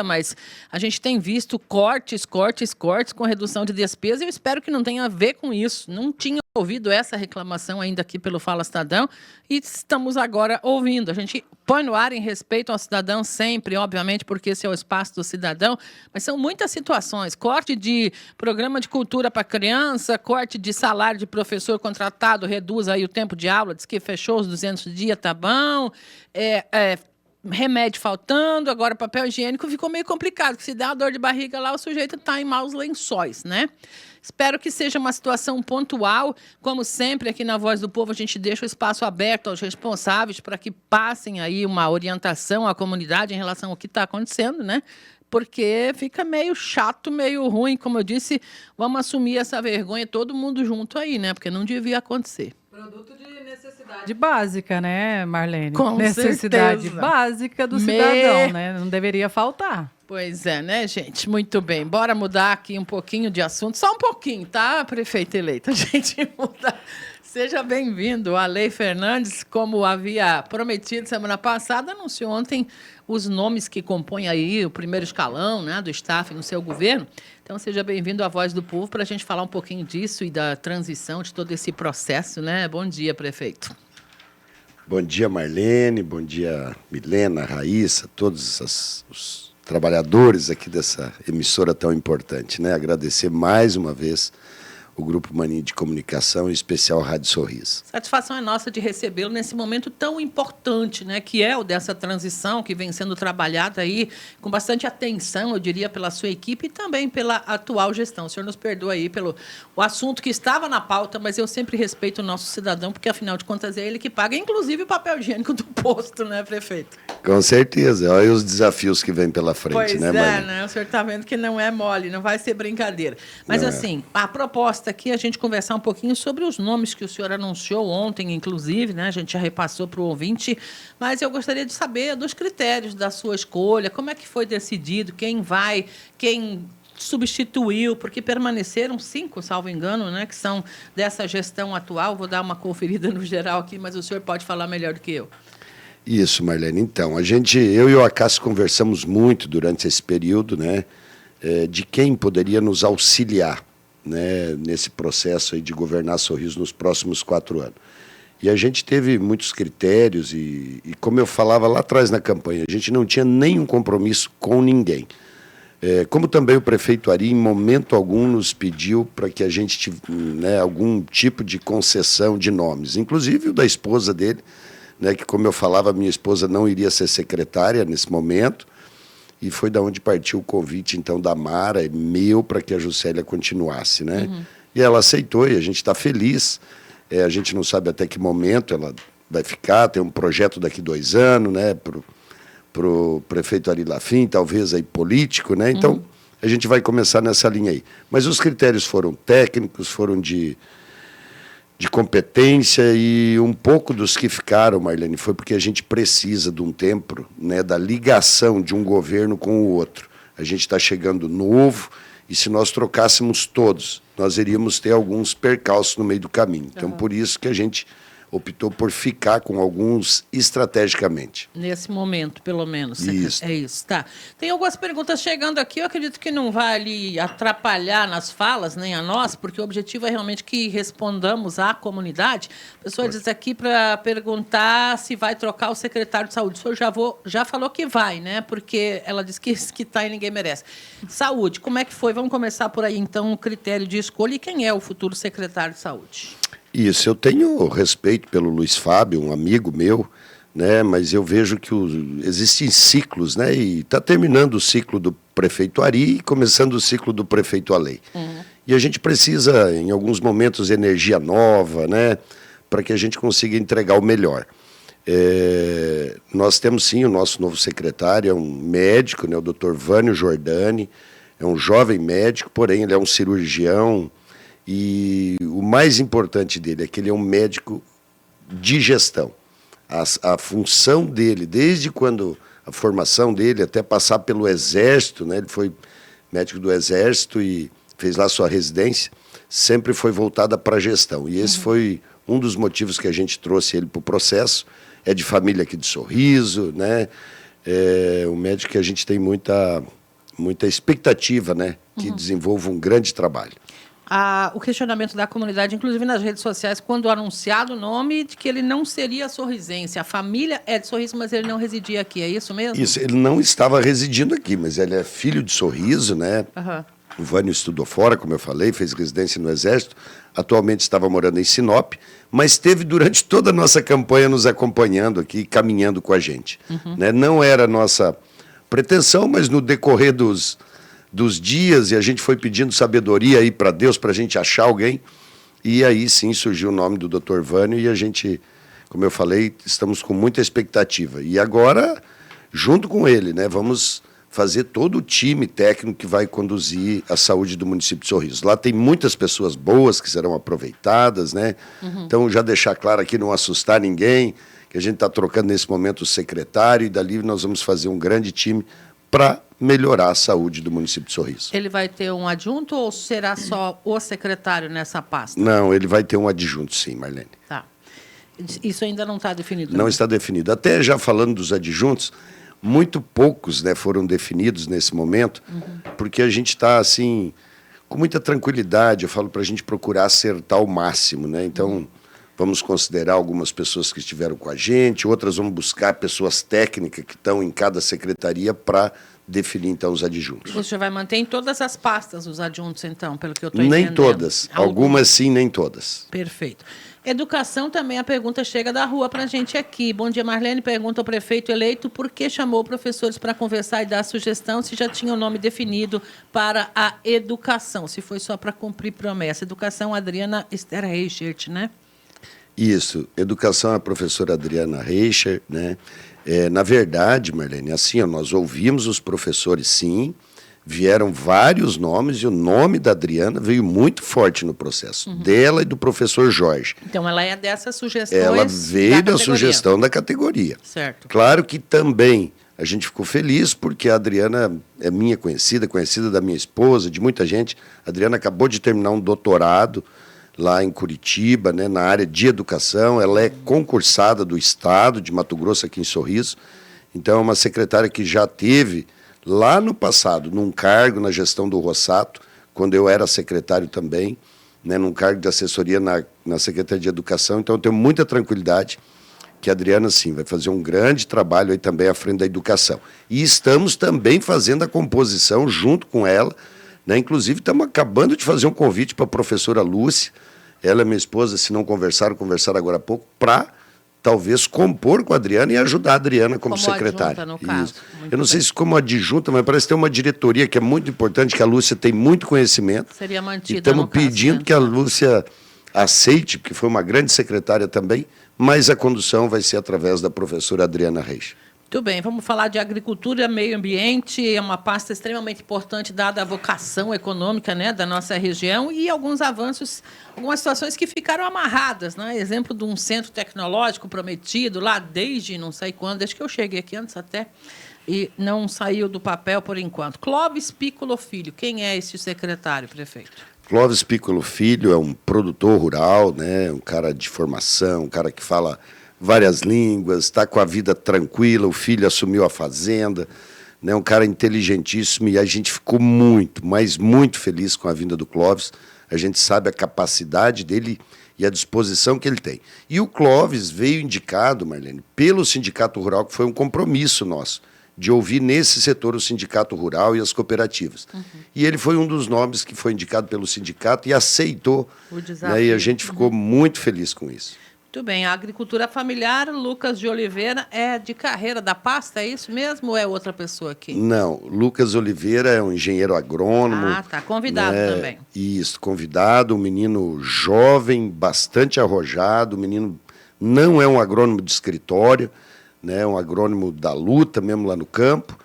mas a gente tem visto cortes com redução de despesa e eu espero que não tenha a ver com isso. Não tinha ouvido essa reclamação ainda aqui pelo Fala Cidadão e estamos agora ouvindo. A gente põe no ar em respeito ao cidadão sempre, obviamente, porque esse é o espaço do cidadão, mas são muitas situações. Corte de programa de cultura para criança, corte de salário de professor contratado, reduz aí o tempo de aula, diz que fechou os 200 dias, tá bom. Remédio faltando, agora papel higiênico, ficou meio complicado, porque se der uma dor de barriga lá, o sujeito está em maus lençóis, né? Espero que seja uma situação pontual. Como sempre, aqui na Voz do Povo, a gente deixa o espaço aberto aos responsáveis para que passem aí uma orientação à comunidade em relação ao que está acontecendo, né? Porque fica meio chato, meio ruim. Como eu disse, vamos assumir essa vergonha todo mundo junto aí, né? Porque não devia acontecer. Produto de necessidade básica, né, Marlene? Com necessidade certeza. Básica do cidadão, né? Não deveria faltar. Pois é, né, gente? Muito bem. Bora mudar aqui um pouquinho de assunto. Só um pouquinho, tá, prefeita eleita? A gente muda. Seja bem-vindo. A Lei Fernandes, como havia prometido semana passada, anunciou ontem os nomes que compõem aí o primeiro escalão, né, do staff no seu governo. Então, seja bem-vindo à Voz do Povo para a gente falar um pouquinho disso e da transição de todo esse processo, né? Bom dia, prefeito. Bom dia, Marlene. Bom dia, Milena, Raíssa, todos os trabalhadores aqui dessa emissora tão importante, né? Agradecer mais uma vez o Grupo Mani de Comunicação, em especial a Rádio Sorriso. Satisfação é nossa de recebê-lo nesse momento tão importante, né, que é o dessa transição que vem sendo trabalhada aí com bastante atenção, eu diria, pela sua equipe e também pela atual gestão. O senhor nos perdoa aí pelo o assunto que estava na pauta, mas eu sempre respeito o nosso cidadão, porque, afinal de contas, é ele que paga, inclusive o papel higiênico do posto, né, prefeito? Com certeza. Olha os desafios que vêm pela frente, pois né, Marlene? Né? O senhor está vendo que não é mole, não vai ser brincadeira. Mas, não assim, a proposta aqui é a gente conversar um pouquinho sobre os nomes que o senhor anunciou ontem, inclusive, né? A gente já repassou para o ouvinte, mas eu gostaria de saber dos critérios da sua escolha, como é que foi decidido, quem vai, quem substituiu, porque permaneceram 5, salvo engano, né, que são dessa gestão atual. Vou dar uma conferida no geral aqui, mas o senhor pode falar melhor do que eu. Isso, Marlene. Então, eu e o Acácio conversamos muito durante esse período, né, de quem poderia nos auxiliar, né, nesse processo aí de governar Sorriso nos próximos 4 anos. E a gente teve muitos critérios e como eu falava lá atrás na campanha, a gente não tinha nenhum compromisso com ninguém. Como também o prefeito Ari, em momento algum, nos pediu para que a gente tivesse, né, algum tipo de concessão de nomes, inclusive o da esposa dele, né, que, como eu falava, minha esposa não iria ser secretária nesse momento, e foi da onde partiu o convite, então, da Mara, meu, para que a Juscelia continuasse, né? Uhum. E ela aceitou, e a gente está feliz. A gente não sabe até que momento ela vai ficar, tem um projeto daqui 2 anos, né, para o prefeito Ari Lafim, talvez aí político, né? Então, a gente vai começar nessa linha aí. Mas os critérios foram técnicos, foram de competência, e um pouco dos que ficaram, Marlene, foi porque a gente precisa de um tempo, né, da ligação de um governo com o outro. A gente está chegando novo, e se nós trocássemos todos, nós iríamos ter alguns percalços no meio do caminho. Então, por isso que a gente optou por ficar com alguns estrategicamente. Nesse momento, pelo menos. Isso. É isso, tá. Tem algumas perguntas chegando aqui, eu acredito que não vai ali atrapalhar nas falas, nem a nós, porque o objetivo é realmente que respondamos à comunidade. A pessoa diz aqui para perguntar se vai trocar o secretário de saúde. O senhor já falou que vai, né? Porque ela disse que está e ninguém merece. Saúde, como é que foi? Vamos começar por aí, então, o critério de escolha e quem é o futuro secretário de saúde? Isso, eu tenho respeito pelo Luiz Fábio, um amigo meu, né, mas eu vejo que existem ciclos, né, e está terminando o ciclo do prefeito Ari e começando o ciclo do prefeito Alei. E a gente precisa, em alguns momentos, de energia nova, né, para que a gente consiga entregar o melhor. Nós temos, sim, o nosso novo secretário, é um médico, né, o Dr. Vânio Giordani, é um jovem médico, porém ele é um cirurgião. E o mais importante dele é que ele é um médico de gestão. A função dele, desde quando a formação dele, até passar pelo Exército, né, ele foi médico do Exército e fez lá sua residência, sempre foi voltada para a gestão. E esse foi um dos motivos que a gente trouxe ele para o processo. É de família aqui de Sorriso, né? é um médico que a gente tem muita expectativa, né? Que desenvolva um grande trabalho. O questionamento da comunidade, inclusive nas redes sociais, quando anunciado o nome, de que ele não seria sorrisense. A família é de Sorriso, mas ele não residia aqui, é isso mesmo? Isso, ele não estava residindo aqui, mas ele é filho de Sorriso, né? O Vânio estudou fora, como eu falei, fez residência no Exército, atualmente estava morando em Sinop, mas esteve durante toda a nossa campanha nos acompanhando aqui, caminhando com a gente. Né? Não era a nossa pretensão, mas no decorrer dos dias, e a gente foi pedindo sabedoria aí para Deus, para a gente achar alguém, e aí sim surgiu o nome do Dr. Vânio, e a gente, como eu falei, estamos com muita expectativa. E agora, junto com ele, né, vamos fazer todo o time técnico que vai conduzir a saúde do município de Sorriso. Lá tem muitas pessoas boas que serão aproveitadas, né? Então, já deixar claro aqui, não assustar ninguém, que a gente está trocando nesse momento o secretário, e dali nós vamos fazer um grande time para melhorar a saúde do município de Sorriso. Ele vai ter um adjunto ou será só o secretário nessa pasta? Não, ele vai ter um adjunto, sim, Marlene. Tá. Isso ainda não está definido? Não está definido. Até já falando dos adjuntos, muito poucos, né, foram definidos nesse momento, porque a gente está, assim, com muita tranquilidade. Eu falo para a gente procurar acertar ao máximo, né? Então, vamos considerar algumas pessoas que estiveram com a gente, outras vamos buscar pessoas técnicas que estão em cada secretaria para definir, então, os adjuntos. Você vai manter em todas as pastas os adjuntos, então, pelo que eu estou entendendo? Nem todas. Algumas sim, nem todas. Perfeito. Educação também, a pergunta chega da rua para a gente aqui. Bom dia, Marlene. Pergunta ao prefeito eleito por que chamou professores para conversar e dar sugestão se já tinha o nome definido para a educação, se foi só para cumprir promessa. Educação, Adriana Esther Reichert, né? Isso. Educação, a professora Adriana Reichert, né? Na verdade, Marlene, assim, ó, nós ouvimos os professores, sim, vieram vários nomes e o nome da Adriana veio muito forte no processo, dela e do professor Jorge. Então, ela é dessas sugestões. Ela veio da sugestão da categoria. Certo. Claro que também a gente ficou feliz porque a Adriana é minha conhecida da minha esposa, de muita gente. A Adriana acabou de terminar um doutorado lá em Curitiba, né, na área de educação. Ela é concursada do Estado de Mato Grosso, aqui em Sorriso. Então, é uma secretária que já teve, lá no passado, num cargo na gestão do Rossato, quando eu era secretário também, né, num cargo de assessoria na Secretaria de Educação. Então, eu tenho muita tranquilidade que a Adriana, sim, vai fazer um grande trabalho aí também à frente da educação. E estamos também fazendo a composição junto com ela, né? Inclusive, estamos acabando de fazer um convite para a professora Lúcia, ela e minha esposa, se não conversaram agora há pouco, para talvez compor com a Adriana e ajudar a Adriana como secretária. Adjunta, no caso. Eu não sei se como adjunta, mas parece ter uma diretoria que é muito importante, que a Lúcia tem muito conhecimento. Seria mantida. E estamos pedindo, né, que a Lúcia aceite, porque foi uma grande secretária também, mas a condução vai ser através da professora Adriana Reis. Muito bem, vamos falar de agricultura e meio ambiente, é uma pasta extremamente importante, dada a vocação econômica, né, da nossa região, e alguns avanços, algumas situações que ficaram amarradas, né? Exemplo de um centro tecnológico prometido lá desde não sei quando, desde que eu cheguei aqui antes até, e não saiu do papel por enquanto. Clóvis Piccolo Filho, quem é esse secretário, prefeito? Clóvis Piccolo Filho é um produtor rural, né, um cara de formação, um cara que fala várias línguas, está com a vida tranquila, o filho assumiu a fazenda, né, um cara inteligentíssimo, e a gente ficou muito, mas muito feliz com a vinda do Clóvis. A gente sabe a capacidade dele e a disposição que ele tem. E o Clóvis veio indicado, Marlene, pelo Sindicato Rural, que foi um compromisso nosso, de ouvir nesse setor o Sindicato Rural e as cooperativas. E ele foi um dos nomes que foi indicado pelo sindicato e aceitou, o desafio, né, e a gente ficou muito feliz com isso. Muito bem, a agricultura familiar, Lucas de Oliveira, é de carreira da pasta, é isso mesmo ou é outra pessoa aqui? Não, Lucas Oliveira é um engenheiro agrônomo. Ah, tá, convidado, né, também. Isso, convidado, um menino jovem, bastante arrojado, um menino não é um agrônomo de escritório, né, um agrônomo da luta mesmo lá no campo,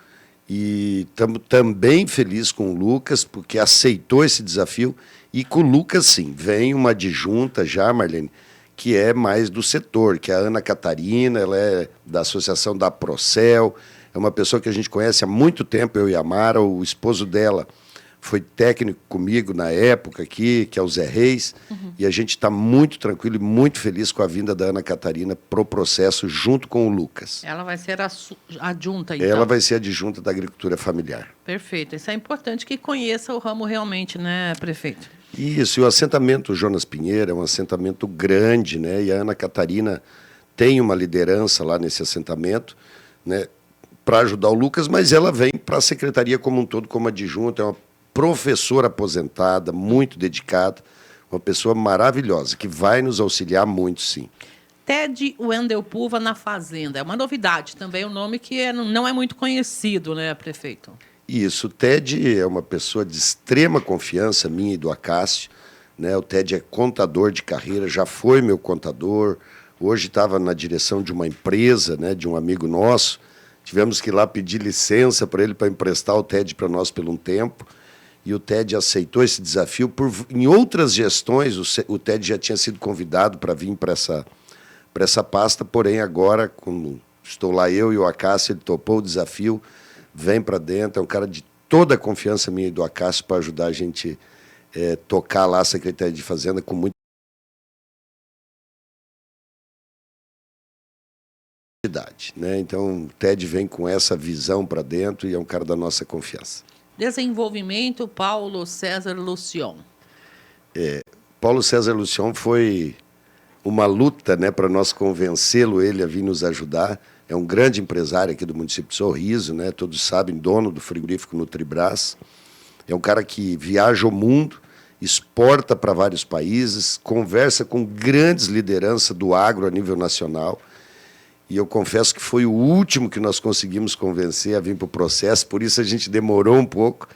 e estamos também felizes com o Lucas, porque aceitou esse desafio, e com o Lucas, sim, vem uma adjunta já, Marlene, que é mais do setor, que é a Ana Catarina, ela é da associação da Procel, é uma pessoa que a gente conhece há muito tempo, eu e a Mara, o esposo dela foi técnico comigo na época aqui, que é o Zé Reis, e a gente está muito tranquilo e muito feliz com a vinda da Ana Catarina pro processo junto com o Lucas. Ela vai ser a adjunta, então. Ela vai ser adjunta da agricultura familiar. Perfeito. Isso é importante que conheça o ramo realmente, né, prefeito? Isso, e o assentamento Jonas Pinheiro é um assentamento grande, né? E a Ana Catarina tem uma liderança lá nesse assentamento, né, para ajudar o Lucas, mas ela vem para a secretaria como um todo, como adjunta, é uma professora aposentada, muito dedicada, uma pessoa maravilhosa, que vai nos auxiliar muito, sim. Ted Wendel Puva na Fazenda. É uma novidade também, um nome que não é muito conhecido, né, prefeito? Isso, o Ted é uma pessoa de extrema confiança, minha e do Acácio, né? O Ted é contador de carreira, já foi meu contador, hoje estava na direção de uma empresa, né, de um amigo nosso. Tivemos que ir lá pedir licença para ele para emprestar o Ted para nós por um tempo. E o Ted aceitou esse desafio. Em outras gestões, o Ted já tinha sido convidado para vir para essa pasta, porém agora, como estou lá eu e o Acácio, ele topou o desafio, vem para dentro, é um cara de toda a confiança minha e do Acácio para ajudar a gente tocar lá a Secretaria de Fazenda com muita idade, né? Então, o Ted vem com essa visão para dentro e é um cara da nossa confiança. Desenvolvimento, Paulo César Lucion. Paulo César Lucion foi uma luta, né, para nós convencê-lo, ele a vir nos ajudar. É um grande empresário aqui do município de Sorriso, né? Todos sabem, dono do frigorífico Nutribras. É um cara que viaja o mundo, exporta para vários países, conversa com grandes lideranças do agro a nível nacional. E eu confesso que foi o último que nós conseguimos convencer a vir para o processo, por isso a gente demorou um pouco,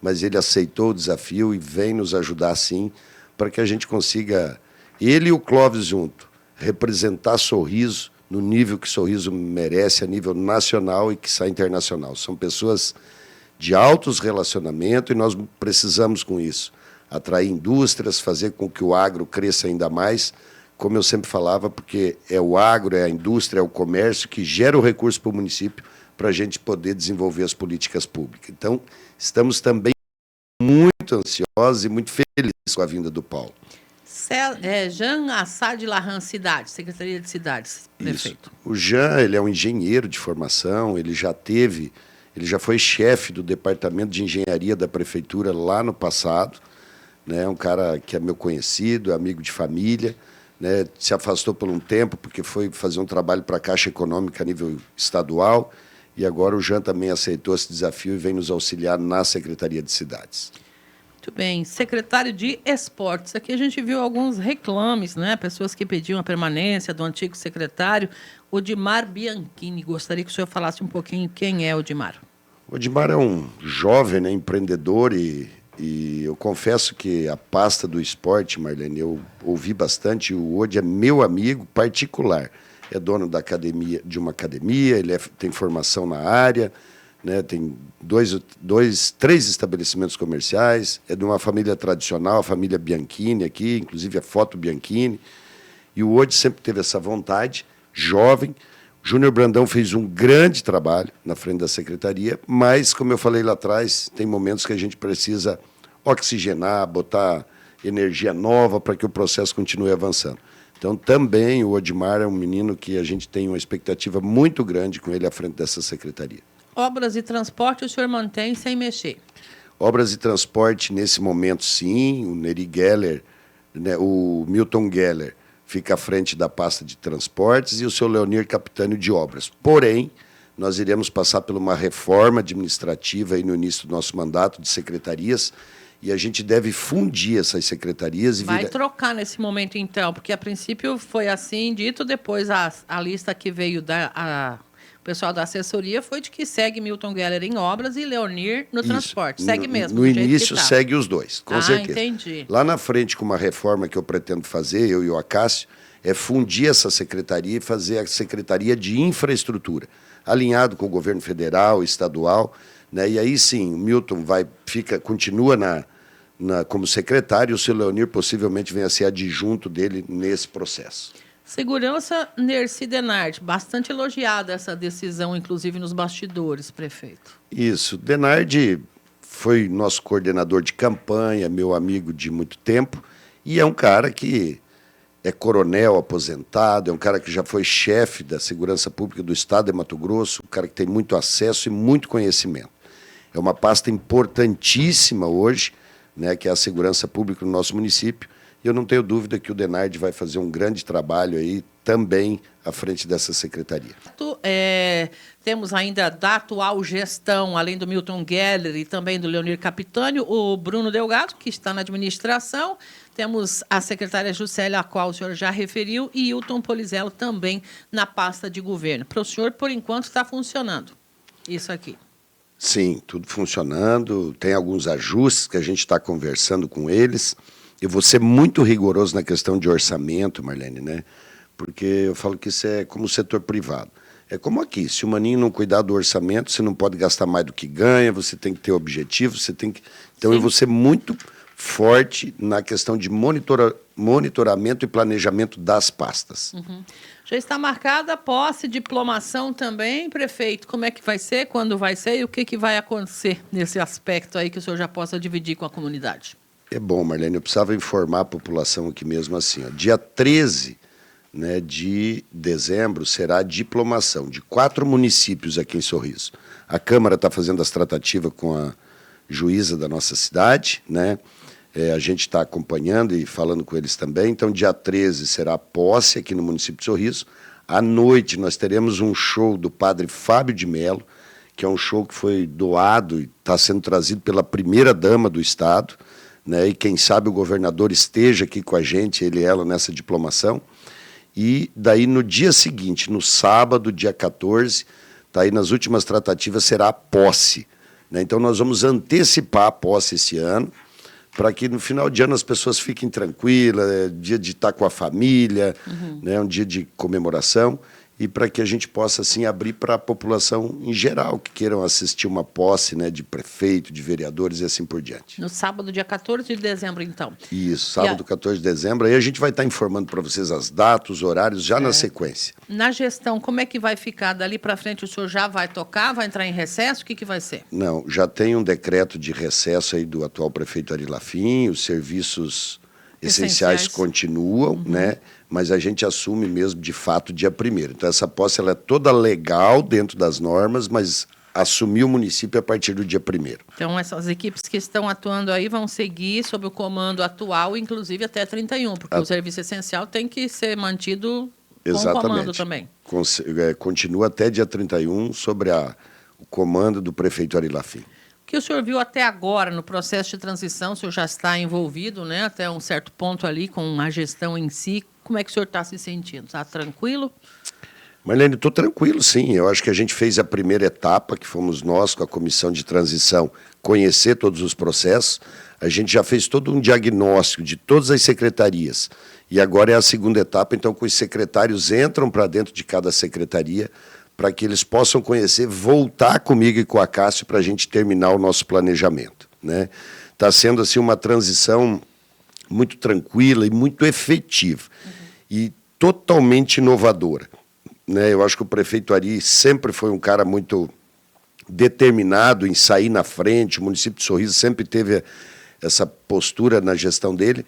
mas ele aceitou o desafio e vem nos ajudar, sim, para que a gente consiga, ele e o Clóvis junto, representar Sorriso no nível que Sorriso merece, a nível nacional e que sai internacional. São pessoas de altos relacionamentos e nós precisamos, com isso, atrair indústrias, fazer com que o agro cresça ainda mais, como eu sempre falava, porque é o agro, é a indústria, é o comércio que gera o recurso para o município para a gente poder desenvolver as políticas públicas. Então, estamos também muito ansiosos e muito felizes com a vinda do Paulo. Jean Assad Larran Cidade, Secretaria de Cidades, prefeito. Isso. O Jean, ele é um engenheiro de formação, ele já foi chefe do departamento de engenharia da prefeitura lá no passado, né? Um cara que é meu conhecido, é amigo de família, né? Se afastou por um tempo porque foi fazer um trabalho para a Caixa Econômica a nível estadual e agora o Jean também aceitou esse desafio e vem nos auxiliar na Secretaria de Cidades. Muito bem. Secretário de Esportes. Aqui a gente viu alguns reclames, né? Pessoas que pediam a permanência do antigo secretário, Odimar Bianchini. Gostaria que o senhor falasse um pouquinho quem é Odimar. O Odimar é um jovem, né, empreendedor e eu confesso que a pasta do esporte, Marlene, eu ouvi bastante. O Odi é meu amigo particular. É dono da academia, de uma academia, ele tem formação na área, né, tem três estabelecimentos comerciais, é de uma família tradicional, a família Bianchini aqui, inclusive a foto Bianchini. E o Odi sempre teve essa vontade, jovem. Júnior Brandão fez um grande trabalho na frente da secretaria, mas, como eu falei lá atrás, tem momentos que a gente precisa oxigenar, botar energia nova para que o processo continue avançando. Então, também o Odimar é um menino que a gente tem uma expectativa muito grande com ele à frente dessa secretaria. Obras e transporte o senhor mantém sem mexer? Obras e transporte, nesse momento, sim. O Neri Geller, né, o Milton Geller, fica à frente da pasta de transportes e o seu Leonir Capitânio de obras. Porém, nós iremos passar por uma reforma administrativa aí no início do nosso mandato de secretarias e a gente deve fundir essas secretarias. Vai trocar nesse momento, então, porque a princípio foi assim dito, depois a lista que veio o pessoal da assessoria foi de que segue Milton Geller em obras e Leonir no transporte. Segue mesmo. No início segue os dois, com certeza. Entendi. Lá na frente, com uma reforma que eu pretendo fazer, eu e o Acácio, é fundir essa secretaria e fazer a Secretaria de Infraestrutura, alinhado com o governo federal, estadual, né? E aí sim, o Milton continua como secretário e o seu Leonir possivelmente venha a ser adjunto dele nesse processo. Segurança, Nerci Denardi. Bastante elogiada essa decisão, inclusive nos bastidores, prefeito. Isso. Denardi foi nosso coordenador de campanha, meu amigo de muito tempo, e é um cara que é coronel aposentado, é um cara que já foi chefe da Segurança Pública do Estado de Mato Grosso, um cara que tem muito acesso e muito conhecimento. É uma pasta importantíssima hoje, né, que é a segurança pública no nosso município, e eu não tenho dúvida que o Denardi vai fazer um grande trabalho aí também à frente dessa secretaria. Temos ainda da atual gestão, além do Milton Geller e também do Leonir Capitânio, o Bruno Delgado, que está na administração. Temos a secretária Juscelia, a qual o senhor já referiu, e Hilton Polizello também na pasta de governo. Para o senhor, por enquanto, está funcionando isso aqui. Sim, tudo funcionando. Tem alguns ajustes que a gente está conversando com eles. Eu vou ser muito rigoroso na questão de orçamento, Marlene, né? Porque eu falo que isso é como o setor privado. É como aqui, se o maninho não cuidar do orçamento, você não pode gastar mais do que ganha, você tem que ter objetivo, você tem que... Então, Sim. eu vou ser muito forte na questão de monitoramento e planejamento das pastas. Uhum. Já está marcada a posse, diplomação também, prefeito. Como é que vai ser, quando vai ser e o que vai acontecer nesse aspecto aí que o senhor já possa dividir com a comunidade? É bom, Marlene, eu precisava informar a população aqui mesmo assim. Ó, dia 13, né, de dezembro será a diplomação de 4 municípios aqui em Sorriso. A Câmara está fazendo as tratativas com a juíza da nossa cidade, né? A gente está acompanhando e falando com eles também. Então, dia 13 será a posse aqui no município de Sorriso. À noite, nós teremos um show do padre Fábio de Mello, que é um show que foi doado e está sendo trazido pela primeira-dama do Estado, né? E quem sabe o governador esteja aqui com a gente, ele e ela, nessa diplomação. E daí, no dia seguinte, no sábado, dia 14, tá aí nas últimas tratativas, será a posse, né? Então, nós vamos antecipar a posse esse ano, para que no final de ano as pessoas fiquem tranquilas, é dia de estar com a família, né, um dia de comemoração, e para que a gente possa, assim, abrir para a população em geral, que queiram assistir uma posse, né, de prefeito, de vereadores e assim por diante. No sábado, dia 14 de dezembro, então. Isso, sábado, 14 de dezembro. Aí a gente vai estar informando para vocês as datas, os horários, já na sequência. Na gestão, como é que vai ficar dali para frente? O senhor já vai tocar, vai entrar em recesso? O que vai ser? Não, já tem um decreto de recesso aí do atual prefeito Ari Lafim, os serviços essenciais continuam, né? Mas a gente assume mesmo, de fato, dia 1º. Então, essa posse ela é toda legal dentro das normas, mas assumiu o município a partir do dia 1º. Então, essas equipes que estão atuando aí vão seguir sob o comando atual, inclusive até 31, porque o serviço essencial tem que ser mantido com o comando também. Continua até dia 31 sobre o comando do prefeito Ari Lafim. O que o senhor viu até agora no processo de transição, o senhor já está envolvido, né, até um certo ponto ali com a gestão em si. Como é que o senhor está se sentindo? Está tranquilo? Marlene, estou tranquilo, sim. Eu acho que a gente fez a primeira etapa, que fomos nós, com a comissão de transição, conhecer todos os processos. A gente já fez todo um diagnóstico de todas as secretarias. E agora é a segunda etapa, então, que os secretários entram para dentro de cada secretaria, para que eles possam conhecer, voltar comigo e com a Cássio para a gente terminar o nosso planejamento, né? Está sendo, assim, uma transição muito tranquila e muito efetiva e totalmente inovadora, né? Eu acho que o prefeito Ari sempre foi um cara muito determinado em sair na frente, o município de Sorriso sempre teve essa postura na gestão dele,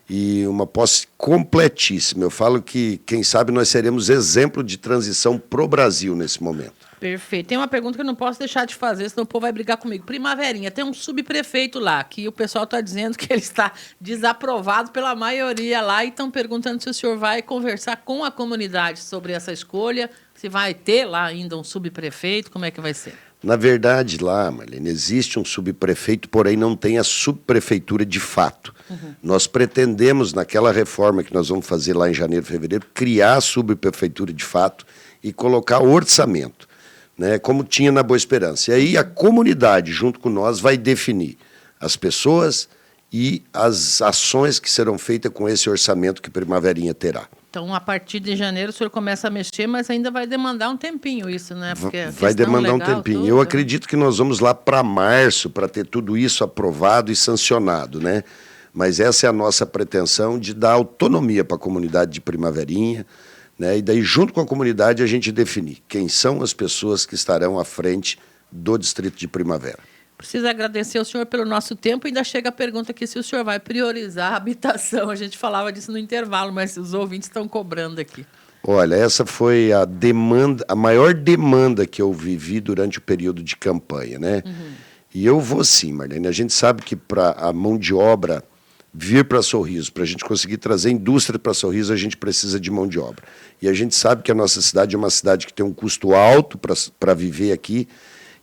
e uma posse completíssima. Eu falo que, quem sabe, nós seremos exemplo de transição pro Brasil nesse momento. Perfeito. Tem uma pergunta que eu não posso deixar de fazer, senão o povo vai brigar comigo. Primaverinha, tem um subprefeito lá, que o pessoal está dizendo que ele está desaprovado pela maioria lá, e estão perguntando se o senhor vai conversar com a comunidade sobre essa escolha, se vai ter lá ainda um subprefeito, como é que vai ser? Na verdade, lá, Marlene, existe um subprefeito, porém não tem a subprefeitura de fato. Nós pretendemos, naquela reforma que nós vamos fazer lá em janeiro, fevereiro, criar a subprefeitura de fato e colocar orçamento, né, como tinha na Boa Esperança. E aí a comunidade, junto com nós, vai definir as pessoas e as ações que serão feitas com esse orçamento que Primaverinha terá. Então, a partir de janeiro, o senhor começa a mexer, mas ainda vai demandar um tempinho isso, né? Porque vai demandar um tempinho. Tudo. Eu acredito que nós vamos lá para março para ter tudo isso aprovado e sancionado, né? Mas essa é a nossa pretensão, de dar autonomia para a comunidade de Primaverinha, né? E daí, junto com a comunidade, a gente definir quem são as pessoas que estarão à frente do Distrito de Primavera. Preciso agradecer ao senhor pelo nosso tempo. Ainda chega a pergunta aqui se o senhor vai priorizar a habitação. A gente falava disso no intervalo, mas os ouvintes estão cobrando aqui. Olha, essa foi a demanda, a maior demanda que eu vivi durante o período de campanha, né? E eu vou sim, Marlene. A gente sabe que para a mão de obra vir para Sorriso, para a gente conseguir trazer indústria para Sorriso, a gente precisa de mão de obra. E a gente sabe que a nossa cidade é uma cidade que tem um custo alto para viver aqui,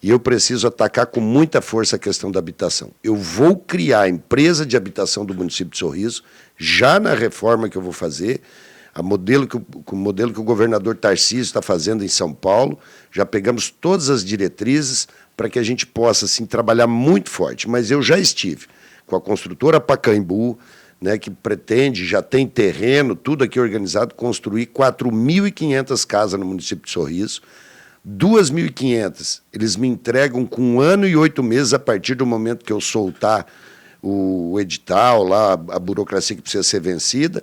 e eu preciso atacar com muita força a questão da habitação. Eu vou criar a empresa de habitação do município de Sorriso, já na reforma que eu vou fazer, o modelo que o governador Tarcísio está fazendo em São Paulo. Já pegamos todas as diretrizes para que a gente possa assim, trabalhar muito forte. Mas eu já estive com a construtora Pacaembu, né, que pretende, já tem terreno, tudo aqui organizado, construir 4.500 casas no município de Sorriso. 2.500 eles me entregam com 1 ano e 8 meses a partir do momento que eu soltar o edital, lá, a burocracia que precisa ser vencida.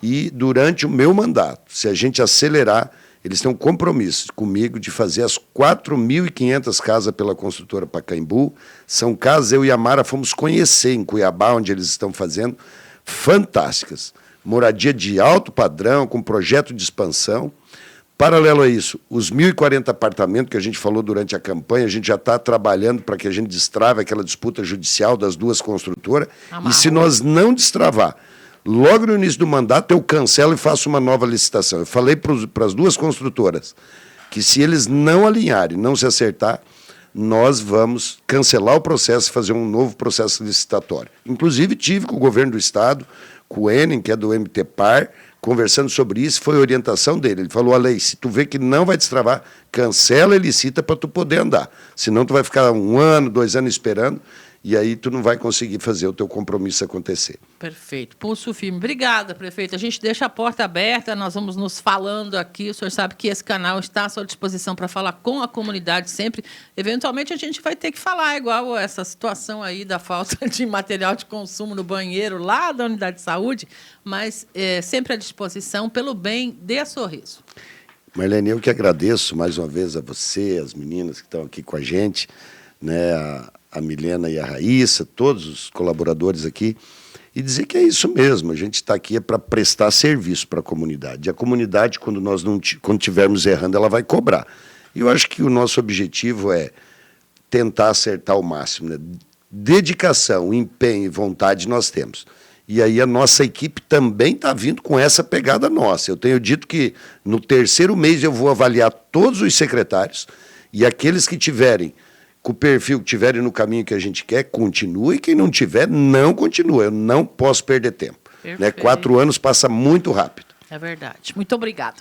E durante o meu mandato, se a gente acelerar, eles têm um compromisso comigo de fazer as 4.500 casas pela construtora Pacaembu. São casas, eu e a Mara fomos conhecer em Cuiabá, onde eles estão fazendo, fantásticas. Moradia de alto padrão, com projeto de expansão. Paralelo a isso, os 1.040 apartamentos que a gente falou durante a campanha, a gente já está trabalhando para que a gente destrave aquela disputa judicial das duas construtoras. E se nós não destravar, logo no início do mandato, eu cancelo e faço uma nova licitação. Eu falei para as duas construtoras que se eles não alinharem, não se acertar, nós vamos cancelar o processo e fazer um novo processo licitatório. Inclusive, tive com o governo do Estado, com o Enem, que é do MTPAR, conversando sobre isso, foi a orientação dele. Ele falou, Alei, se tu vê que não vai destravar, cancela e licita para tu poder andar. Senão tu vai ficar 1 ano, 2 anos esperando, e aí tu não vai conseguir fazer o teu compromisso acontecer. Perfeito. Pulso firme. Obrigada, prefeito. A gente deixa a porta aberta, nós vamos nos falando aqui. O senhor sabe que esse canal está à sua disposição para falar com a comunidade sempre. Eventualmente, a gente vai ter que falar igual essa situação aí da falta de material de consumo no banheiro lá da unidade de saúde, mas sempre à disposição pelo bem de Sorriso. Marlene, eu que agradeço mais uma vez a você, as meninas que estão aqui com a gente, né, a Milena e a Raíssa, todos os colaboradores aqui, e dizer que é isso mesmo, a gente está aqui para prestar serviço para a comunidade. E a comunidade, quando nós quando estivermos errando, ela vai cobrar. E eu acho que o nosso objetivo é tentar acertar o máximo, né? Dedicação, empenho e vontade nós temos. E aí a nossa equipe também está vindo com essa pegada nossa. Eu tenho dito que no 3º mês eu vou avaliar todos os secretários, e aqueles que tiverem com o perfil que tiverem no caminho que a gente quer, continue, e quem não tiver, não continua. Eu não posso perder tempo. Né? 4 anos passa muito rápido. É verdade. Muito obrigada.